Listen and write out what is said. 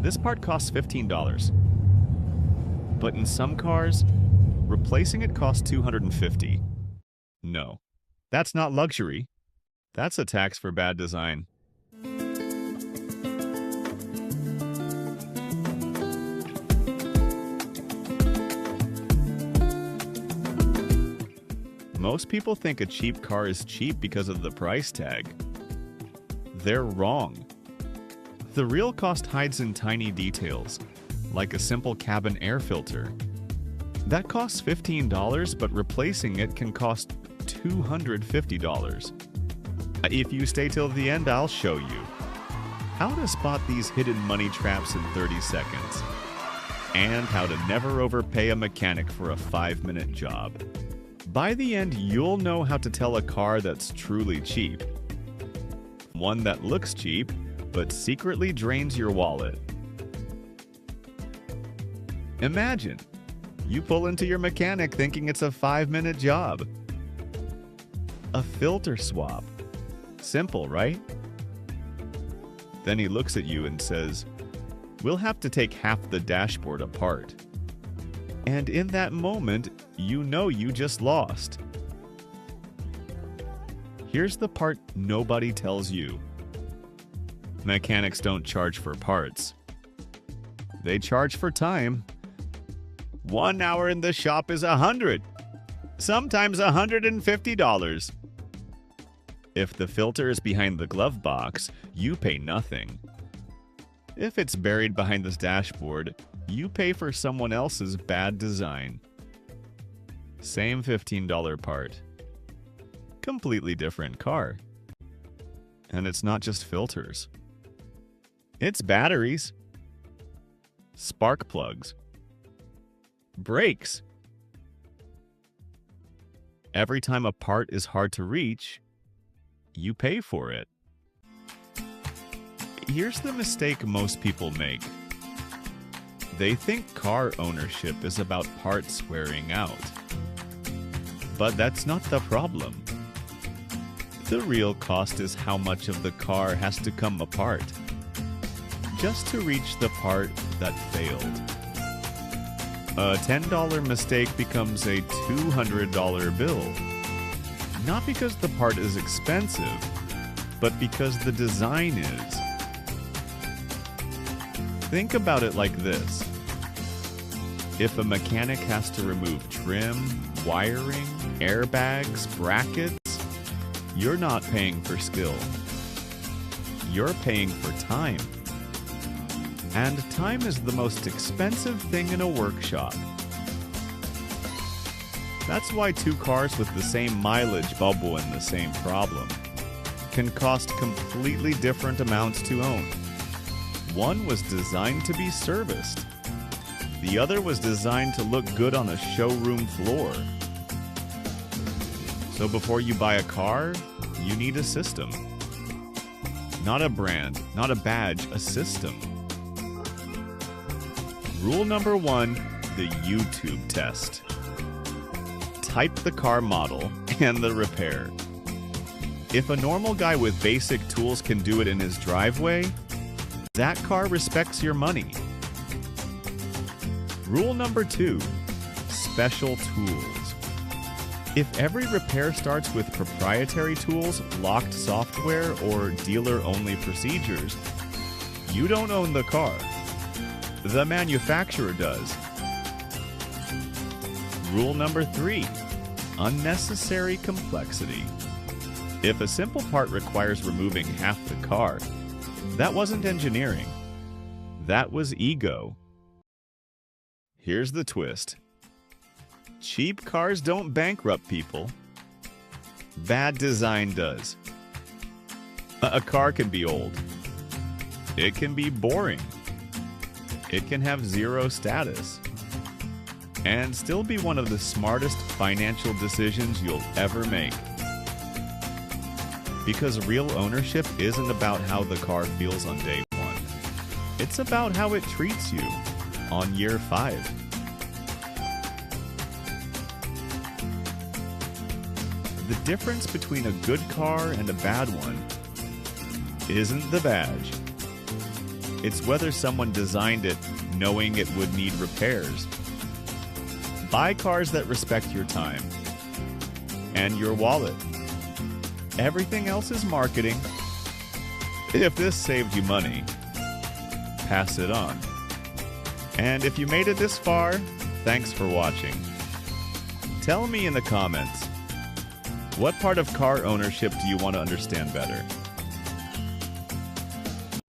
This part costs $15. But in some cars, replacing it costs $250. No, that's not luxury. That's a tax for bad design. Most people think a cheap car is cheap because of the price tag. They're wrong. The real cost hides in tiny details, like a simple cabin air filter. That costs $15, but replacing it can cost $250. If you stay till the end, I'll show you how to spot these hidden money traps in 30 seconds, and how to never overpay a mechanic for a 5-minute job. By the end, you'll know how to tell a car that's truly cheap. One that looks cheap, but secretly drains your wallet. Imagine, you pull into your mechanic thinking it's a 5-minute job. A filter swap. Simple, right? Then he looks at you and says, "We'll have to take half the dashboard apart." And in that moment, you know you just lost. Here's the part nobody tells you. Mechanics don't charge for parts. They charge for time. 1 hour in the shop is $100, sometimes $150. If the filter is behind the glove box, you pay nothing. If it's buried behind this dashboard, you pay for someone else's bad design. Same $15 part. Completely different car. And it's not just filters. It's batteries, spark plugs, brakes. Every time a part is hard to reach, you pay for it. Here's the mistake most people make. They think car ownership is about parts wearing out. But that's not the problem. The real cost is how much of the car has to come apart just to reach the part that failed. A $10 mistake becomes a $200 bill. Not because the part is expensive, but because the design is. Think about it like this. If a mechanic has to remove trim, wiring, airbags, brackets, you're not paying for skill. You're paying for time. And time is the most expensive thing in a workshop. That's why two cars with the same mileage bubble in the same problem can cost completely different amounts to own. One was designed to be serviced. The other was designed to look good on a showroom floor. So before you buy a car, you need a system. Not a brand, not a badge, a system. Rule number 1, the YouTube test. Type the car model and the repair. If a normal guy with basic tools can do it in his driveway, that car respects your money. Rule number 2, special tools. If every repair starts with proprietary tools, locked software, or dealer-only procedures, you don't own the car. The manufacturer does. Rule number 3, unnecessary complexity. If a simple part requires removing half the car, that wasn't engineering. That was ego. Here's the twist. Cheap cars don't bankrupt people. Bad design does. A car can be old. It can be boring. It can have zero status. And still be one of the smartest financial decisions you'll ever make. Because real ownership isn't about how the car feels on day 1. It's about how it treats you on year 5. The difference between a good car and a bad one isn't the badge. It's whether someone designed it knowing it would need repairs. Buy cars that respect your time and your wallet. Everything else is marketing. If this saved you money, pass it on. And if you made it this far, thanks for watching. Tell me in the comments, what part of car ownership do you want to understand better?